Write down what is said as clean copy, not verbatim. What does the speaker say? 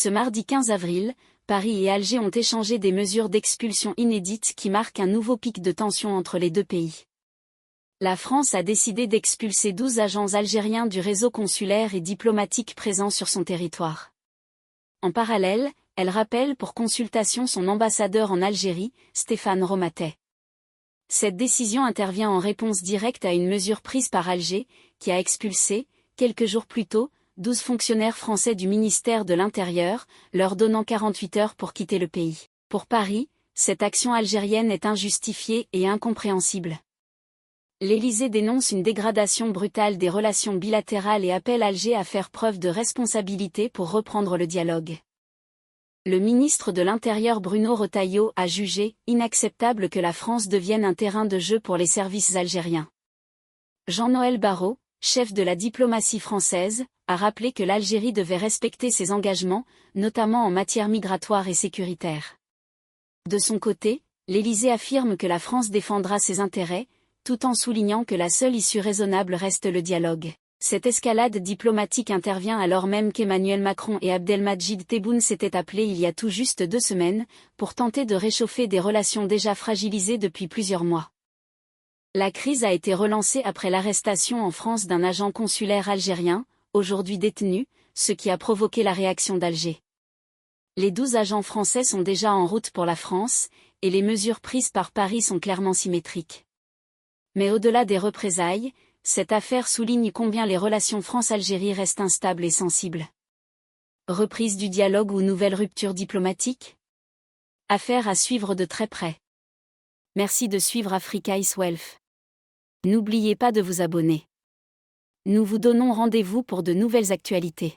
Ce mardi 15 avril, Paris et Alger ont échangé des mesures d'expulsion inédites qui marquent un nouveau pic de tension entre les deux pays. La France a décidé d'expulser 12 agents algériens du réseau consulaire et diplomatique présent sur son territoire. En parallèle, elle rappelle pour consultation son ambassadeur en Algérie, Stéphane Romatet. Cette décision intervient en réponse directe à une mesure prise par Alger, qui a expulsé, quelques jours plus tôt, 12 fonctionnaires français du ministère de l'Intérieur, leur donnant 48 heures pour quitter le pays. Pour Paris, cette action algérienne est injustifiée et incompréhensible. L'Élysée dénonce une dégradation brutale des relations bilatérales et appelle Alger à faire preuve de responsabilité pour reprendre le dialogue. Le ministre de l'Intérieur Bruno Retailleau a jugé inacceptable que la France devienne un terrain de jeu pour les services algériens. Jean-Noël Barrot, chef de la diplomatie française, a rappelé que l'Algérie devait respecter ses engagements, notamment en matière migratoire et sécuritaire. De son côté, l'Élysée affirme que la France défendra ses intérêts, tout en soulignant que la seule issue raisonnable reste le dialogue. Cette escalade diplomatique intervient alors même qu'Emmanuel Macron et Abdelmadjid Tebboune s'étaient appelés il y a tout juste 2 semaines, pour tenter de réchauffer des relations déjà fragilisées depuis plusieurs mois. La crise a été relancée après l'arrestation en France d'un agent consulaire algérien, aujourd'hui détenu, ce qui a provoqué la réaction d'Alger. Les 12 agents français sont déjà en route pour la France, et les mesures prises par Paris sont clairement symétriques. Mais au-delà des représailles, cette affaire souligne combien les relations France-Algérie restent instables et sensibles. Reprise du dialogue ou nouvelle rupture diplomatique ? Affaire à suivre de très près. Merci de suivre Africa is Wealth. N'oubliez pas de vous abonner. Nous vous donnons rendez-vous pour de nouvelles actualités.